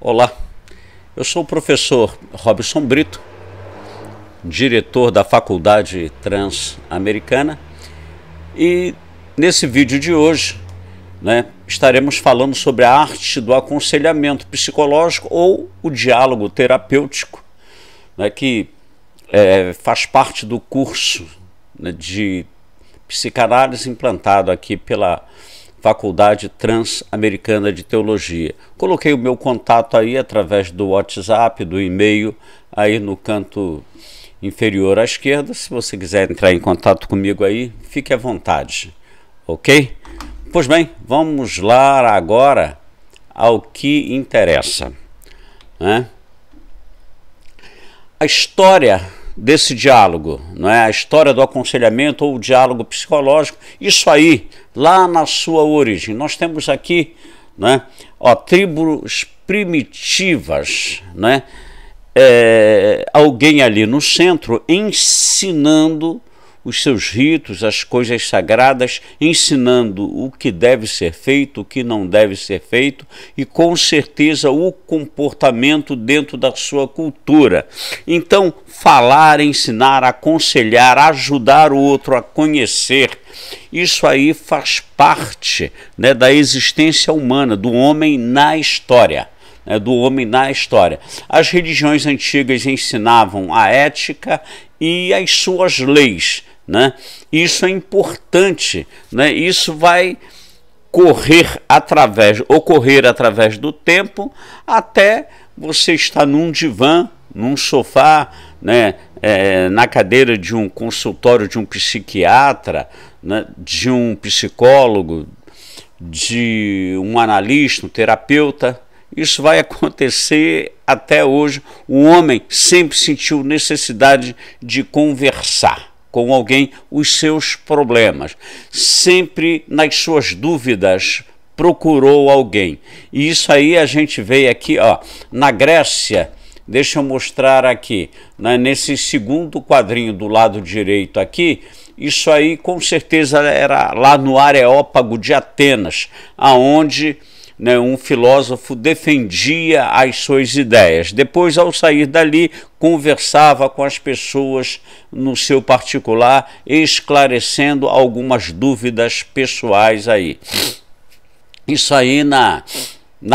Olá, eu sou o professor Robson Brito, diretor da Faculdade Transamericana, e nesse vídeo de hoje, estaremos falando sobre a arte do aconselhamento psicológico ou o diálogo terapêutico, que faz parte do curso de psicanálise implantado aqui pela Faculdade Transamericana de Teologia. Coloquei o meu contato aí através do WhatsApp, do e-mail, aí no canto inferior à esquerda. Se você quiser entrar em contato comigo aí, fique à vontade, ok? Pois bem, vamos lá agora ao que interessa, A história desse diálogo, a história do aconselhamento ou o diálogo psicológico, isso aí, lá na sua origem. Nós temos aqui tribos primitivas, alguém ali no centro ensinando os seus ritos, as coisas sagradas, ensinando o que deve ser feito, o que não deve ser feito e com certeza o comportamento dentro da sua cultura. Então, falar, ensinar, aconselhar, ajudar o outro a conhecer, isso aí faz parte da existência humana, do homem na história. Do homem na história. As religiões antigas ensinavam a ética e as suas leis. Isso é importante, isso vai ocorrer através do tempo, até você estar num divã, num sofá, na cadeira de um consultório de um psiquiatra, de um psicólogo, de um analista, um terapeuta. Isso vai acontecer até hoje. O homem sempre sentiu necessidade de conversar com alguém os seus problemas. Sempre nas suas dúvidas procurou alguém. E isso aí a gente vê aqui, na Grécia. Deixa eu mostrar aqui, nesse segundo quadrinho do lado direito aqui. Isso aí com certeza era lá no Areópago de Atenas, aonde um filósofo defendia as suas ideias. Depois, ao sair dali, conversava com as pessoas no seu particular, esclarecendo algumas dúvidas pessoais aí. Isso aí na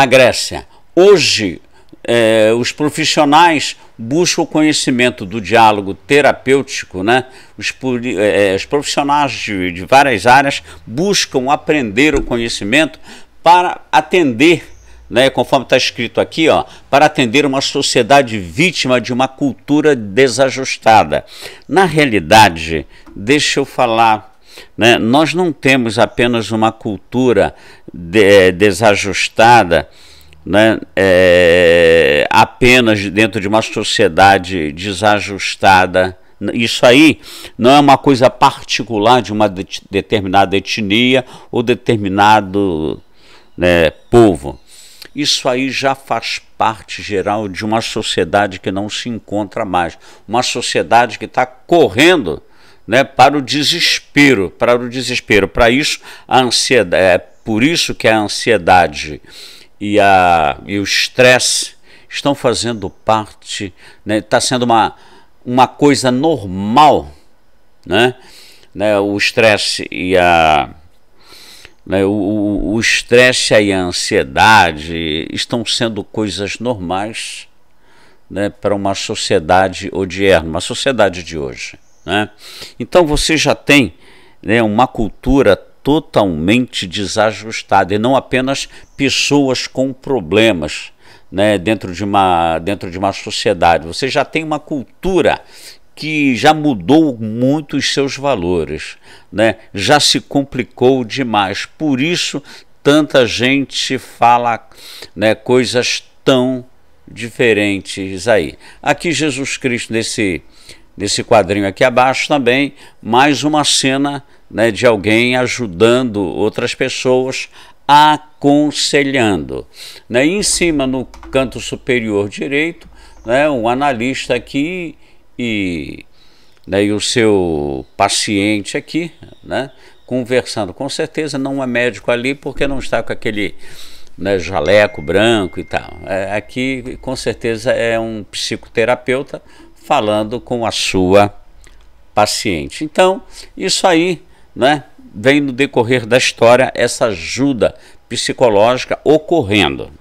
Grécia. Hoje, os profissionais buscam o conhecimento do diálogo terapêutico, os profissionais de várias áreas buscam aprender o conhecimento para atender, conforme está escrito aqui, para atender uma sociedade vítima de uma cultura desajustada. Na realidade, deixa eu falar, nós não temos apenas uma cultura desajustada, apenas dentro de uma sociedade desajustada. Isso aí não é uma coisa particular de uma determinada etnia ou determinado povo. Isso aí já faz parte geral de uma sociedade que não se encontra mais, uma sociedade que está correndo para o desespero, para isso a ansiedade, por isso que a ansiedade e o estresse estão fazendo parte, está sendo uma coisa normal, o estresse e o estresse e a ansiedade estão sendo coisas normais, para uma sociedade odierna, uma sociedade de hoje, Então você já tem uma cultura totalmente desajustada e não apenas pessoas com problemas, dentro de uma sociedade. Você já tem uma cultura que já mudou muito os seus valores, já se complicou demais. Por isso, tanta gente fala coisas tão diferentes aí. Aqui Jesus Cristo, nesse quadrinho aqui abaixo também, mais uma cena de alguém ajudando outras pessoas, aconselhando. E em cima, no canto superior direito, um analista aqui e o seu paciente aqui, conversando. Com certeza não é médico ali, porque não está com aquele né, jaleco branco e tal. Aqui, com certeza, é um psicoterapeuta falando com a sua paciente. Então, isso aí, né, vem no decorrer da história, essa ajuda psicológica ocorrendo.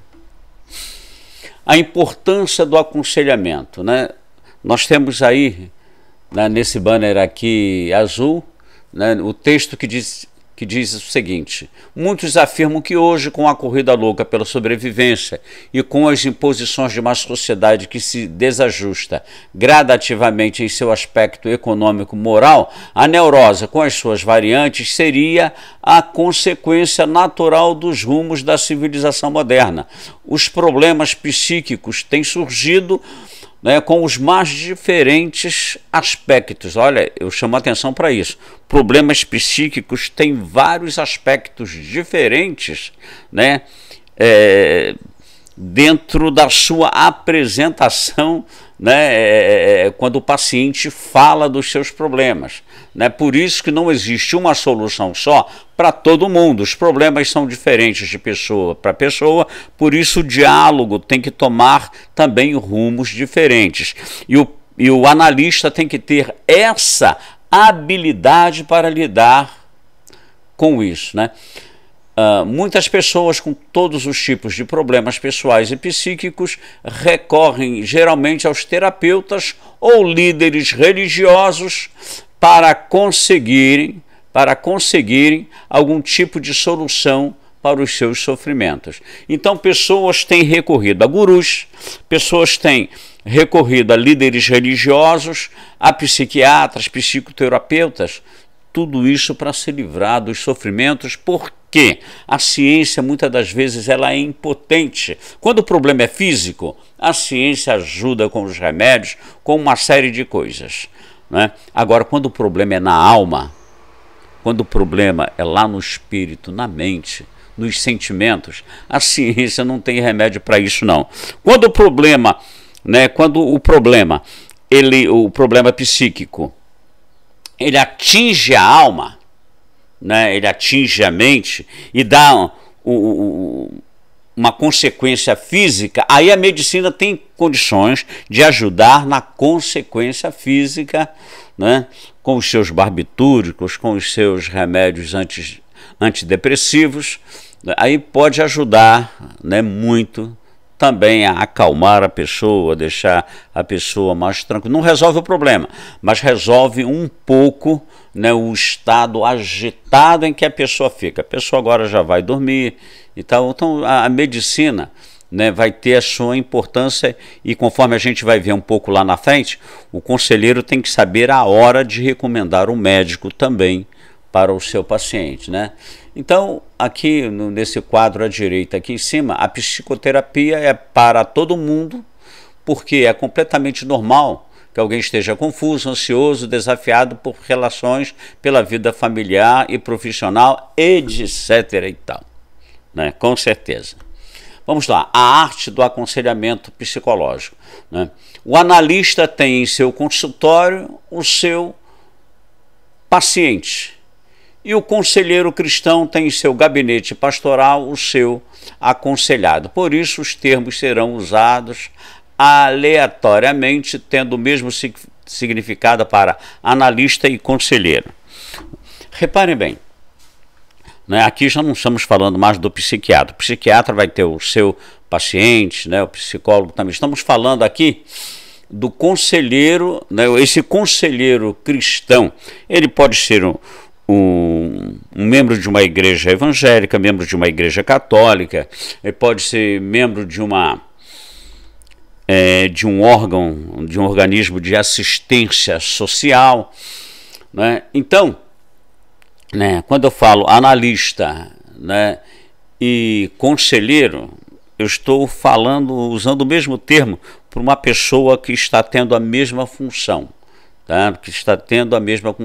A importância do aconselhamento, né? Nós temos aí, né, nesse banner aqui azul, né, o texto que diz o seguinte: muitos afirmam que hoje, com a corrida louca pela sobrevivência e com as imposições de uma sociedade que se desajusta gradativamente em seu aspecto econômico-moral, a neurose, com as suas variantes, seria a consequência natural dos rumos da civilização moderna. Os problemas psíquicos têm surgido, né, com os mais diferentes aspectos. Olha, eu chamo a atenção para isso. Problemas psíquicos têm vários aspectos diferentes, né, dentro da sua apresentação, né, quando o paciente fala dos seus problemas, né? Por isso que não existe uma solução só para todo mundo. Os problemas são diferentes de pessoa para pessoa, por isso o diálogo tem que tomar também rumos diferentes. E o analista tem que ter essa habilidade para lidar com isso, né? Muitas pessoas com todos os tipos de problemas pessoais e psíquicos recorrem geralmente aos terapeutas ou líderes religiosos para conseguirem algum tipo de solução para os seus sofrimentos. Então, pessoas têm recorrido a gurus, pessoas têm recorrido a líderes religiosos, a psiquiatras, psicoterapeutas, tudo isso para se livrar dos sofrimentos, porque a ciência muitas das vezes ela é impotente. Quando o problema é físico, a ciência ajuda com os remédios, com uma série de coisas, né? Agora, quando o problema é na alma, quando o problema é lá no espírito, na mente, nos sentimentos, a ciência não tem remédio para isso não. Quando o problema, né, o problema psíquico, ele atinge a alma, né, ele atinge a mente e dá uma consequência física, aí a medicina tem condições de ajudar na consequência física, né, com os seus barbitúricos, com os seus remédios antidepressivos, aí pode ajudar, né, muito também a acalmar a pessoa, deixar a pessoa mais tranquila. Não resolve o problema, mas resolve um pouco, né, o estado agitado em que a pessoa fica. A pessoa agora já vai dormir e tal. Então a medicina, né, vai ter a sua importância e, conforme a gente vai ver um pouco lá na frente, o conselheiro tem que saber a hora de recomendar o médico também para o seu paciente, né? Então, aqui nesse quadro à direita, aqui em cima, a psicoterapia é para todo mundo, porque é completamente normal que alguém esteja confuso, ansioso, desafiado por relações, pela vida familiar e profissional, etc. e tal, né? Com certeza. Vamos lá, a arte do aconselhamento psicológico, né? O analista tem em seu consultório o seu paciente, e o conselheiro cristão tem em seu gabinete pastoral o seu aconselhado. Por isso, os termos serão usados aleatoriamente, tendo o mesmo significado para analista e conselheiro. Reparem bem, né, aqui já não estamos falando mais do psiquiatra. O psiquiatra vai ter o seu paciente, né, o psicólogo também. Estamos falando aqui do conselheiro, né, esse conselheiro cristão. Ele pode ser um membro de uma igreja evangélica, membro de uma igreja católica, ele pode ser membro de um organismo de assistência social, né? Então, né, quando eu falo analista, né, e conselheiro, eu estou usando o mesmo termo para uma pessoa que está tendo a mesma função, tá? Que está tendo a mesma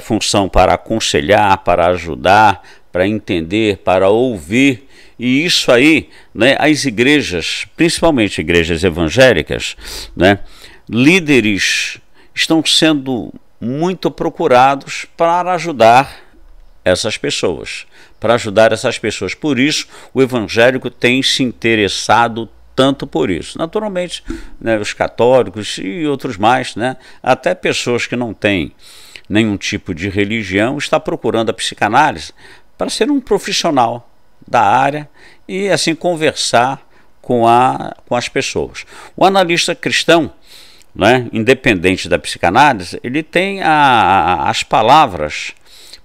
função para aconselhar, para ajudar, para entender, para ouvir. E isso aí, né, as igrejas, principalmente igrejas evangélicas, né, líderes estão sendo muito procurados para ajudar essas pessoas, para ajudar essas pessoas. Por isso, o evangélico tem se interessado tanto por isso. Naturalmente, né, os católicos e outros mais, né, até pessoas que não têm nenhum tipo de religião, está procurando a psicanálise para ser um profissional da área e assim conversar com as pessoas. O analista cristão, né, independente da psicanálise, ele tem as palavras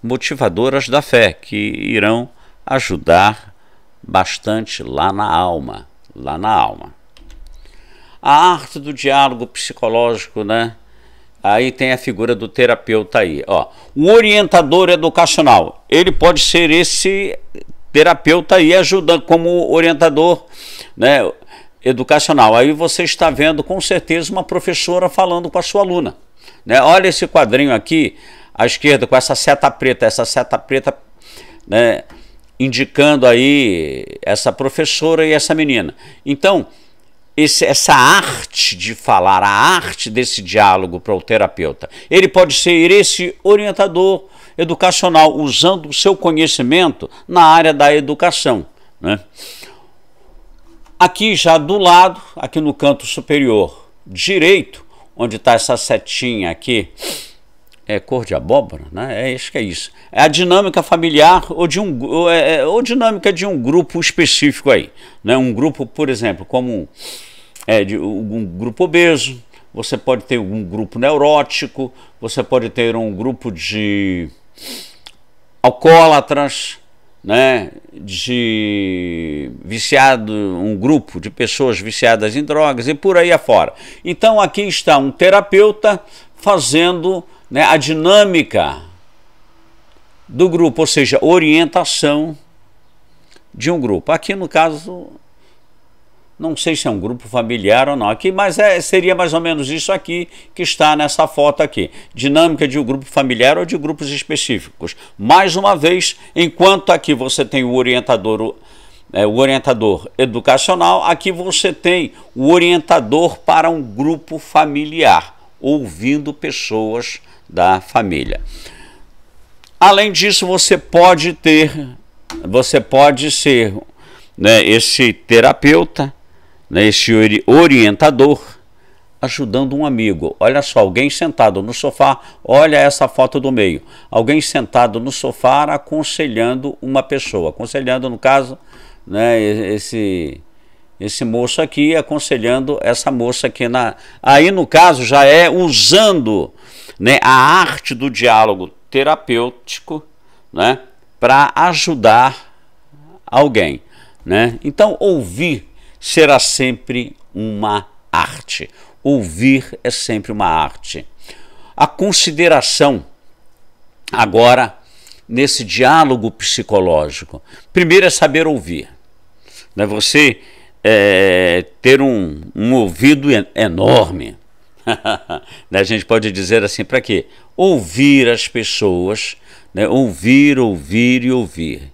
motivadoras da fé, que irão ajudar bastante lá na alma. A arte do diálogo psicológico, né? Aí tem a figura do terapeuta aí, ó. O orientador educacional, ele pode ser esse terapeuta aí ajudando como orientador, né, educacional. Aí você está vendo com certeza uma professora falando com a sua aluna, né? Olha esse quadrinho aqui à esquerda com essa seta preta, né, indicando aí essa professora e essa menina. Então, essa arte de falar, a arte desse diálogo para o terapeuta, ele pode ser esse orientador educacional, usando o seu conhecimento na área da educação, né? Aqui já do lado, aqui no canto superior direito, onde está essa setinha aqui, é cor de abóbora, né? Acho que é isso. É a dinâmica familiar ou dinâmica de um grupo específico aí, né? Um grupo, por exemplo, como um grupo obeso, você pode ter um grupo neurótico, você pode ter um grupo de alcoólatras, né? De viciado, um grupo de pessoas viciadas em drogas e por aí afora. Então aqui está um terapeuta fazendo, né, a dinâmica do grupo, ou seja, orientação de um grupo. Aqui no caso, não sei se é um grupo familiar ou não, aqui, mas seria mais ou menos isso aqui que está nessa foto aqui. Dinâmica de um grupo familiar ou de grupos específicos. Mais uma vez, enquanto aqui você tem o orientador educacional, aqui você tem o orientador para um grupo familiar, ouvindo pessoas da família. Além disso, você pode ser, né, esse terapeuta, né, esse orientador, ajudando um amigo. Olha só, alguém sentado no sofá, olha essa foto do meio. Alguém sentado no sofá aconselhando uma pessoa. Aconselhando, no caso, né, esse moço aqui aconselhando essa moça aqui. Aí, no caso, já é usando, né, a arte do diálogo terapêutico, né, para ajudar alguém, né? Então, ouvir será sempre uma arte. Ouvir é sempre uma arte. A consideração agora nesse diálogo psicológico. Primeiro é saber ouvir, né? Você ter um ouvido enorme. A gente pode dizer assim, para quê? Ouvir as pessoas, né? Ouvir e ouvir,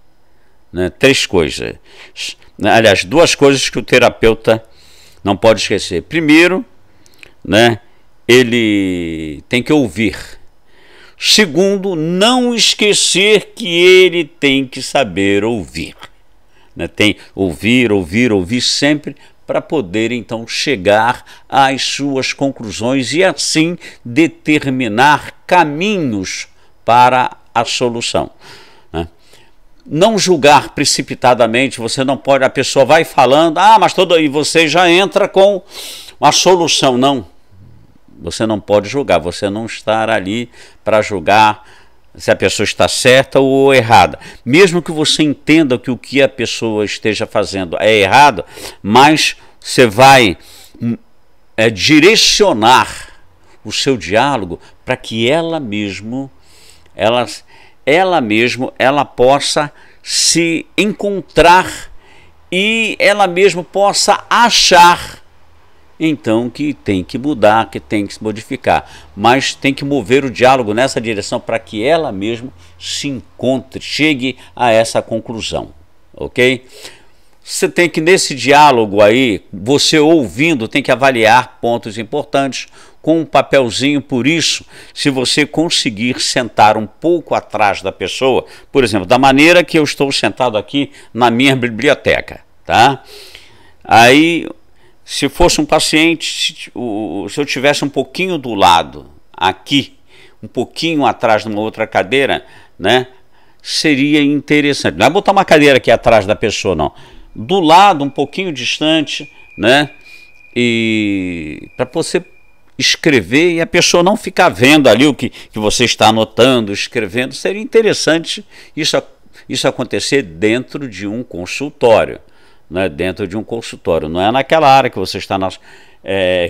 né? Três coisas. Aliás, duas coisas que o terapeuta não pode esquecer. Primeiro, né, ele tem que ouvir. Segundo, não esquecer que ele tem que saber ouvir, né? Tem ouvir sempre, para poder então chegar às suas conclusões e assim determinar caminhos para a solução, né? Não julgar precipitadamente. Você não pode, a pessoa vai falando, mas e você já entra com a solução. Não, você não pode julgar, você não está ali para julgar se a pessoa está certa ou errada. Mesmo que você entenda que o que a pessoa esteja fazendo é errado, mas você vai direcionar o seu diálogo para que ela mesma possa se encontrar e ela mesma possa achar então que tem que mudar, que tem que se modificar, mas tem que mover o diálogo nessa direção para que ela mesma se encontre, chegue a essa conclusão, ok? Você tem que, nesse diálogo aí, você ouvindo, tem que avaliar pontos importantes, com um papelzinho. Por isso, se você conseguir sentar um pouco atrás da pessoa, por exemplo, da maneira que eu estou sentado aqui na minha biblioteca, tá? Aí, se fosse um paciente, se eu tivesse um pouquinho do lado, aqui, um pouquinho atrás de uma outra cadeira, né, seria interessante. Não é botar uma cadeira aqui atrás da pessoa, não. Do lado, um pouquinho distante, né, e para você escrever e a pessoa não ficar vendo ali o que você está anotando, escrevendo. Seria interessante isso acontecer dentro de um consultório, né? Dentro de um consultório, não é naquela área que você está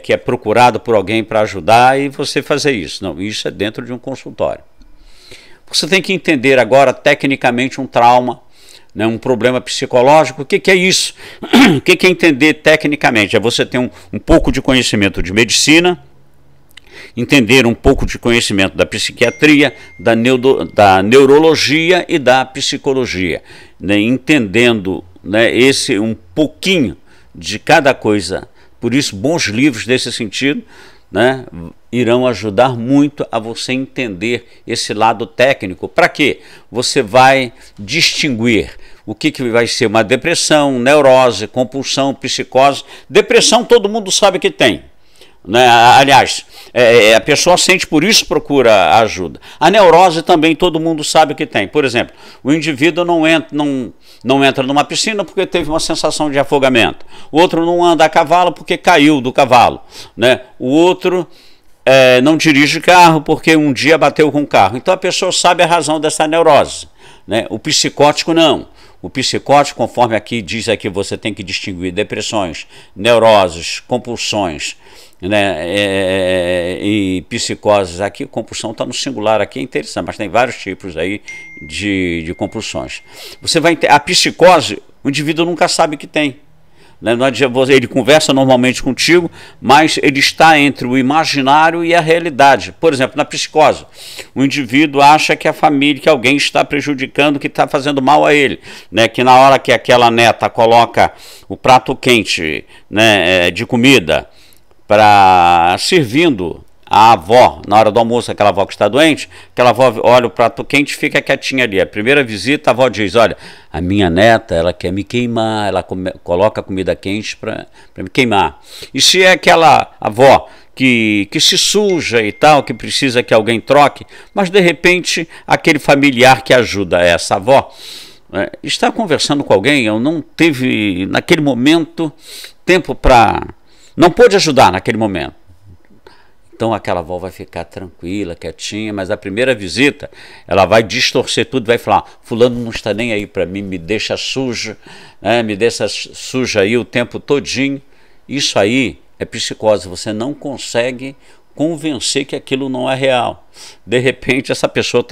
que é procurado por alguém para ajudar e você fazer isso. Não, isso é dentro de um consultório. Você tem que entender agora tecnicamente um trauma, né, um problema psicológico. O que é isso? O que é entender tecnicamente? É você ter um pouco de conhecimento de medicina, entender um pouco de conhecimento da psiquiatria, da neurologia e da psicologia, né, entendendo, né, esse um pouquinho de cada coisa. Por isso, bons livros desse sentido, né, irão ajudar muito a você entender esse lado técnico. Para quê? Você vai distinguir o que vai ser uma depressão, neurose, compulsão, psicose. Depressão todo mundo sabe que tem, né? Aliás, a pessoa sente, por isso procura ajuda. A neurose também todo mundo sabe que tem. Por exemplo, o indivíduo não entra numa piscina porque teve uma sensação de afogamento. O outro não anda a cavalo porque caiu do cavalo, né? O outro não dirige carro porque um dia bateu com o carro. Então a pessoa sabe a razão dessa neurose, né? O psicótico não. O psicótico, conforme aqui diz aqui, você tem que distinguir depressões, neuroses, compulsões, né, e psicoses. Aqui compulsão está no singular, aqui é interessante, mas tem vários tipos aí de compulsões. Você vai ter a psicose, o indivíduo nunca sabe que tem, né? Não adianta, ele conversa normalmente contigo, mas ele está entre o imaginário e a realidade. Por exemplo, na psicose, o indivíduo acha que a família, que alguém está prejudicando, que está fazendo mal a ele, né? Que na hora que aquela neta coloca o prato quente, né, de comida, servindo a avó, na hora do almoço, aquela avó que está doente, aquela avó olha o prato quente e fica quietinha ali. A primeira visita, a avó diz: olha, a minha neta, ela quer me queimar, ela coloca comida quente para me queimar. E se é aquela avó que se suja e tal, que precisa que alguém troque, mas de repente aquele familiar que ajuda essa avó está conversando com alguém, ou não teve naquele momento tempo para... não pôde ajudar naquele momento. Então aquela avó vai ficar tranquila, quietinha, mas a primeira visita ela vai distorcer tudo, vai falar: fulano não está nem aí para mim, me deixa suja, né, me deixa suja aí o tempo todinho. Isso aí é psicose, você não consegue convencer que aquilo não é real. De repente essa pessoa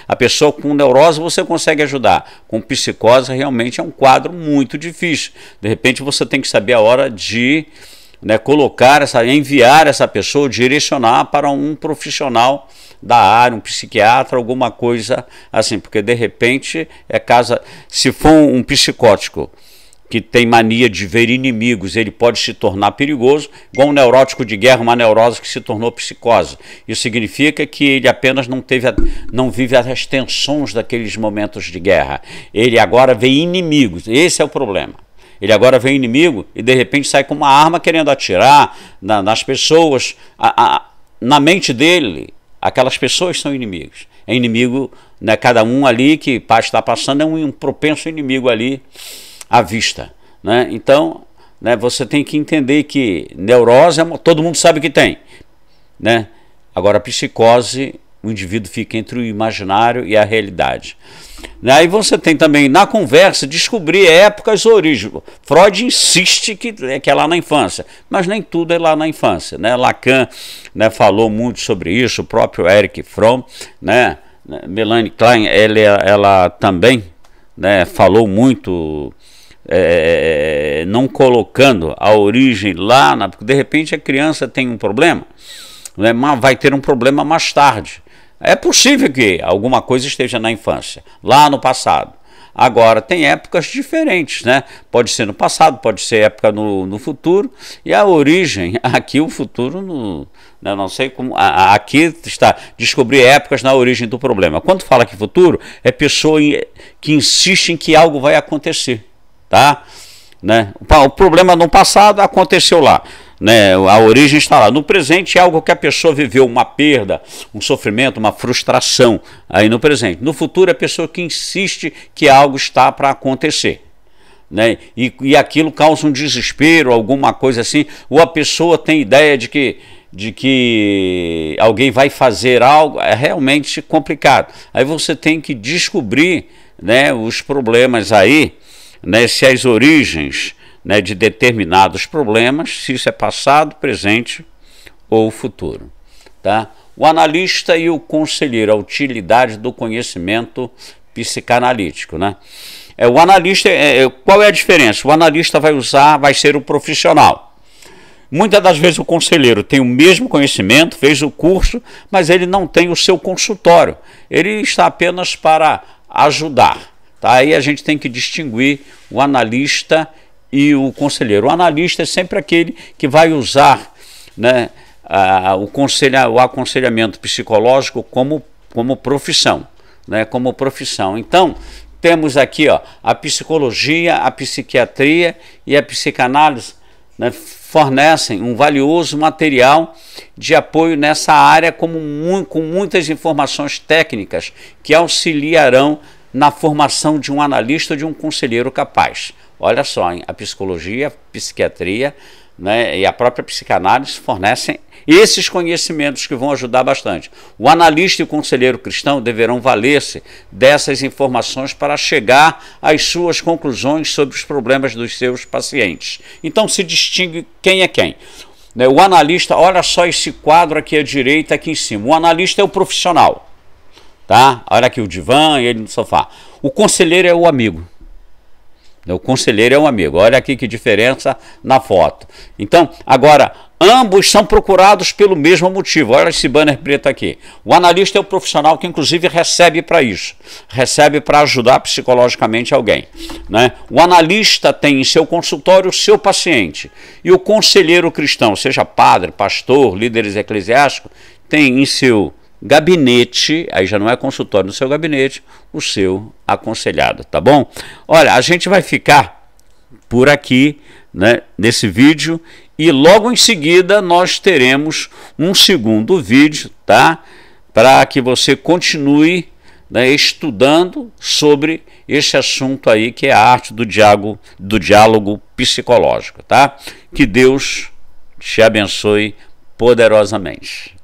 a pessoa com neurose você consegue ajudar, com psicose realmente é um quadro muito difícil. De repente você tem que saber a hora de... né, enviar essa pessoa, direcionar para um profissional da área, um psiquiatra, alguma coisa assim, porque de repente se for um psicótico que tem mania de ver inimigos, ele pode se tornar perigoso, igual um neurótico de guerra, uma neurose que se tornou psicose. Isso significa que ele apenas não vive as tensões daqueles momentos de guerra. Ele agora vê inimigos, esse é o problema. Ele agora vê inimigo e de repente sai com uma arma querendo atirar nas pessoas. Na mente dele, aquelas pessoas são inimigos. É inimigo, né, cada um ali que está passando é um propenso inimigo ali à vista, né? Então, né, você tem que entender que neurose todo mundo sabe que tem, né? Agora, a psicose, o indivíduo fica entre o imaginário e a realidade. Aí você tem também, na conversa, descobrir épocas, origens. Freud insiste que é lá na infância, mas nem tudo é lá na infância, né? Lacan, né, falou muito sobre isso, o próprio Erich Fromm, né? Melanie Klein, ela também, né, falou muito, não colocando a origem lá, de repente a criança tem um problema, né, mas vai ter um problema mais tarde. É possível que alguma coisa esteja na infância, lá no passado. Agora, tem épocas diferentes, né? Pode ser no passado, pode ser época no futuro, e a origem, aqui o futuro, não sei como, aqui está descobrir épocas na origem do problema. Quando fala que futuro, é pessoa que insiste em que algo vai acontecer, tá? Né? O problema no passado aconteceu lá, né? A origem está lá. No presente é algo que a pessoa viveu, uma perda, um sofrimento, uma frustração aí no presente. No futuro é a pessoa que insiste que algo está para acontecer, né? E aquilo causa um desespero, alguma coisa assim, ou a pessoa tem ideia de que alguém vai fazer algo. É realmente complicado. Aí você tem que descobrir, né, os problemas aí, né, se as origens, né, de determinados problemas, se isso é passado, presente ou futuro, tá? O analista e o conselheiro, a utilidade do conhecimento psicanalítico, né? O analista, qual é a diferença? O analista vai ser o profissional. Muitas das vezes o conselheiro tem o mesmo conhecimento, fez o curso, mas ele não tem o seu consultório. Ele está apenas para ajudar. Tá? Aí a gente tem que distinguir o analista e o conselheiro. O analista é sempre aquele que vai usar, né, o aconselhamento psicológico como profissão, né, como profissão. Então, temos aqui, ó, a psicologia, a psiquiatria e a psicanálise, né, fornecem um valioso material de apoio nessa área com muitas informações técnicas que auxiliarão na formação de um analista ou de um conselheiro capaz. Olha só, hein? A psicologia, a psiquiatria, né, e a própria psicanálise fornecem esses conhecimentos que vão ajudar bastante. O analista e o conselheiro cristão deverão valer-se dessas informações para chegar às suas conclusões sobre os problemas dos seus pacientes. Então se distingue quem é quem. O analista, olha só esse quadro aqui à direita, aqui em cima. O analista é o profissional, tá? Olha aqui o divã e ele no sofá. O conselheiro é o amigo. O conselheiro é um amigo. Olha aqui que diferença na foto. Então, agora, ambos são procurados pelo mesmo motivo. Olha esse banner preto aqui. O analista é o profissional que, inclusive, recebe para isso. Recebe para ajudar psicologicamente alguém, né? O analista tem em seu consultório o seu paciente. E o conselheiro cristão, seja padre, pastor, líderes eclesiásticos, tem em seu gabinete, aí já não é consultório, no seu gabinete, o seu aconselhado, tá bom? Olha, a gente vai ficar por aqui, né, nesse vídeo, e logo em seguida nós teremos um segundo vídeo, tá? Para que você continue, né, estudando sobre esse assunto aí, que é a arte do diálogo psicológico, tá? Que Deus te abençoe poderosamente.